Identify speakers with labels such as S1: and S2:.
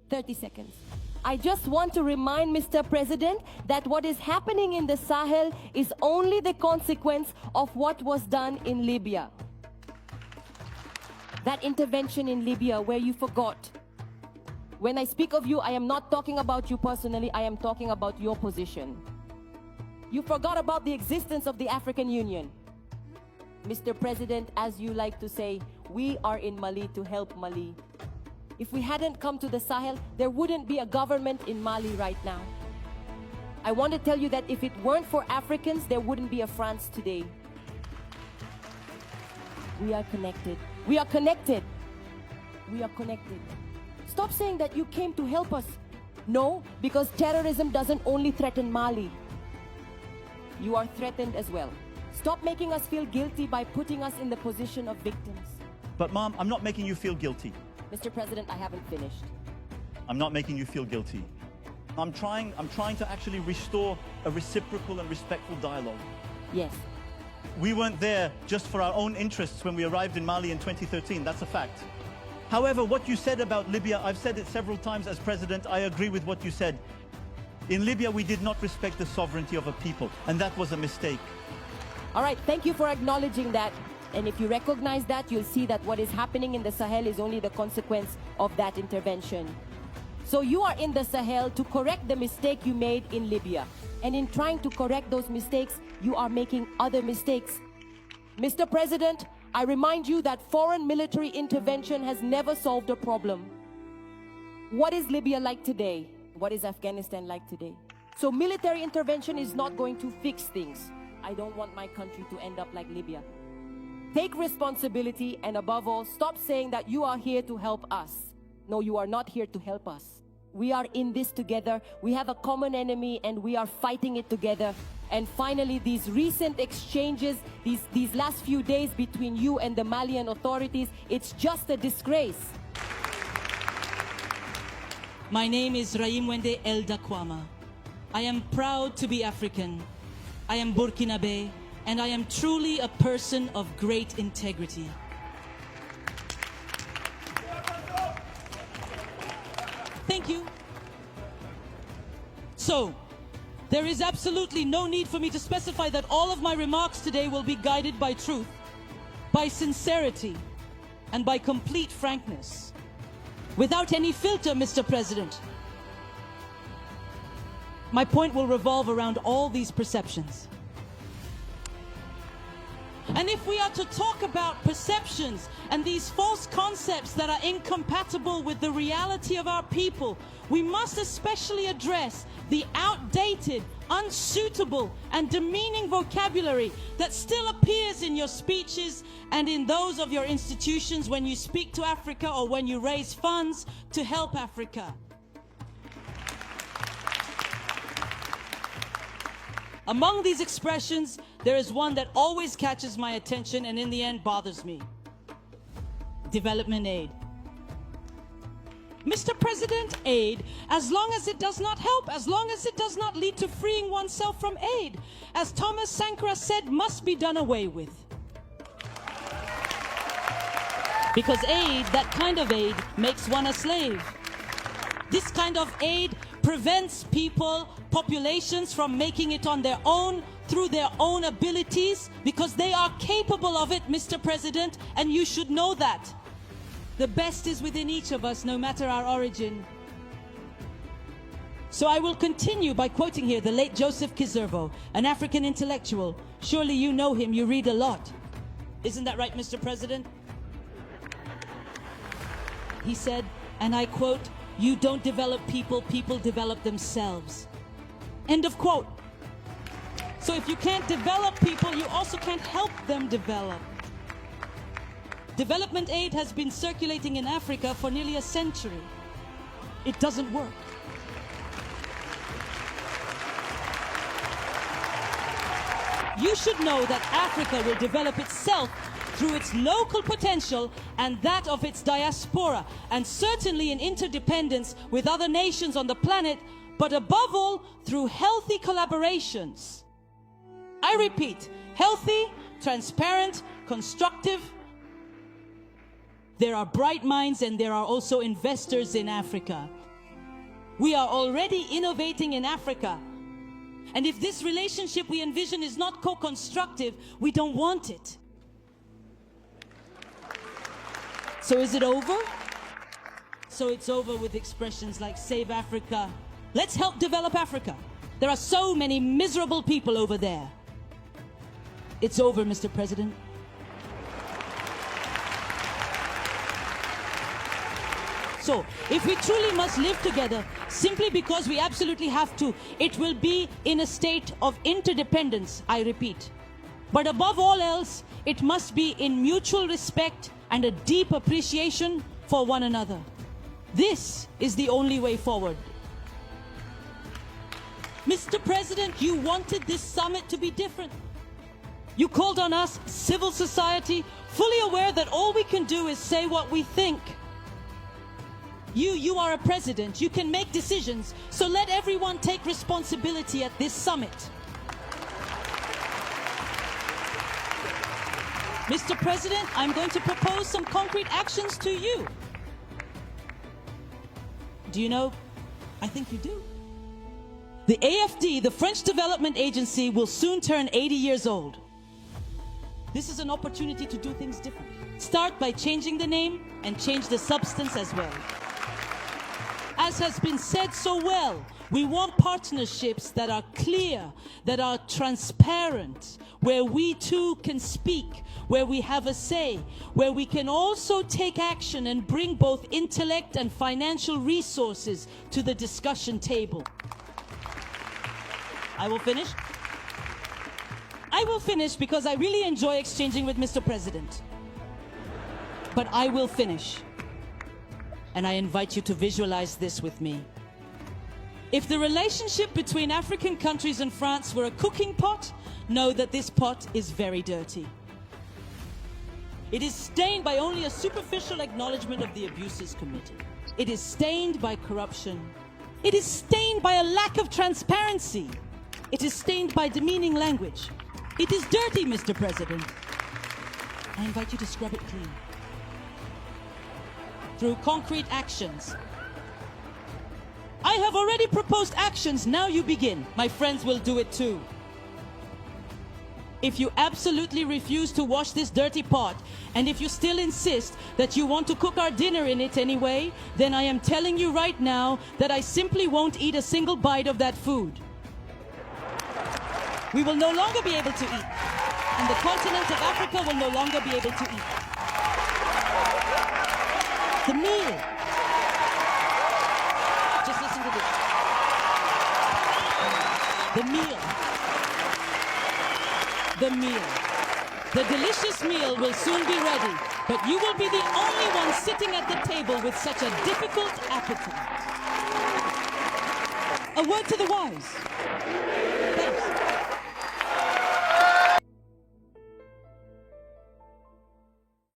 S1: 30 seconds. I just want to remind Mr. President that what is happening in the Sahel is only the consequence of what was done in Libya. That intervention in Libya where you forgot. When I speak of you, I am not talking about you personally, I am talking about your position. You forgot about the existence of the African Union. Mr. President, as you like to say, we are in Mali to help Mali. If we hadn't come to the Sahel, there wouldn't be a government in Mali right now. I want to tell you that if it weren't for Africans, there wouldn't be a France today. We are connected. We are connected. We are connected. Stop saying that you came to help us. No, because terrorism doesn't only threaten Mali. You are threatened as well. Stop making us feel guilty by putting us in the position of victims.
S2: But Mom, I'm not making you feel guilty.
S1: Mr. President, I haven't finished.
S2: I'm not making you feel guilty. I'm trying to actually restore a reciprocal and respectful dialogue.
S1: Yes.
S2: We weren't there just for our own interests when we arrived in Mali in 2013, that's a fact. However, what you said about Libya, I've said it several times as president, I agree with what you said. In Libya, we did not respect the sovereignty of a people, and that was a mistake.
S1: All right, thank you for acknowledging that. And if you recognize that, you'll see that what is happening in the Sahel is only the consequence of that intervention. So you are in the Sahel to correct the mistake you made in Libya. And in trying to correct those mistakes, you are making other mistakes. Mr. President, I remind you that foreign military intervention has never solved a problem. What is Libya like today? What is Afghanistan like today? So military intervention is not going to fix things. I don't want my country to end up like Libya. Take responsibility, and above all, stop saying that you are here to help us. No, you are not here to help us. We are in this together. We have a common enemy and we are fighting it together. And finally, these recent exchanges, these last few days between you and the Malian authorities, it's just a disgrace.
S3: My name is Raimwende Elda Kwama. I am proud to be African. I am Burkinabe, and I am truly a person of great integrity. Thank you. So, there is absolutely no need for me to specify that all of my remarks today will be guided by truth, by sincerity, and by complete frankness. Without any filter, Mr. President. My point will revolve around all these perceptions. And if we are to talk about perceptions and these false concepts that are incompatible with the reality of our people, we must especially address the outdated, unsuitable, and demeaning vocabulary that still appears in your speeches and in those of your institutions when you speak to Africa or when you raise funds to help Africa. Among these expressions, there is one that always catches my attention and in the end bothers me. Development aid. Mr. President, aid, as long as it does not help, as long as it does not lead to freeing oneself from aid, as Thomas Sankara said, must be done away with. Because aid, that kind of aid, makes one a slave. This kind of aid prevents people, populations from making it on their own through their own abilities because they are capable of it, Mr. President, and you should know that. The best is within each of us, no matter our origin. So I will continue by quoting here the late Joseph Kizerbo, an African intellectual. Surely you know him, you read a lot. Isn't that right, Mr. President? He said, and I quote, "You don't develop people, people develop themselves." End of quote. So if you can't develop people, you also can't help them develop. Development aid has been circulating in Africa for nearly a century. It doesn't work. You should know that Africa will develop itself through its local potential and that of its diaspora, and certainly in interdependence with other nations on the planet, but above all, through healthy collaborations. I repeat, healthy, transparent, constructive. There are bright minds and there are also investors in Africa. We are already innovating in Africa. And if this relationship we envision is not co-constructive, we don't want it. So is it over? So it's over with expressions like Save Africa. Let's help develop Africa. There are so many miserable people over there. It's over, Mr. President. So, if we truly must live together, simply because we absolutely have to, it will be in a state of interdependence, I repeat. But above all else, it must be in mutual respect and a deep appreciation for one another. This is the only way forward. Mr. President, you wanted this summit to be different. You called on us, civil society, fully aware that all we can do is say what we think. You are a president, you can make decisions, so let everyone take responsibility at this summit. Mr. President, I'm going to propose some concrete actions to you. Do you know? I think you do. The AFD, the French Development Agency, will soon turn 80 years old. This is an opportunity to do things differently. Start by changing the name and change the substance as well. As has been said so well, we want partnerships that are clear, that are transparent, where we too can speak, where we have a say, where we can also take action and bring both intellect and financial resources to the discussion table. I will finish. I will finish because I really enjoy exchanging with Mr. President. But I will finish. And I invite you to visualize this with me. If the relationship between African countries and France were a cooking pot, know that this pot is very dirty. It is stained by only a superficial acknowledgement of the abuses committed. It is stained by corruption. It is stained by a lack of transparency. It is stained by demeaning language. It is dirty, Mr. President. I invite you to scrub it clean. Through concrete actions. I have already proposed actions, now you begin. My friends will do it too. If you absolutely refuse to wash this dirty pot, and if you still insist that you want to cook our dinner in it anyway, then I am telling you right now that I simply won't eat a single bite of that food. We will no longer be able to eat, and the continent of Africa will no longer be able to eat. The meal. Just listen to this. The meal. The meal. The delicious meal will soon be ready, but you will be the only one sitting at the table with such a difficult appetite. A word to the wise.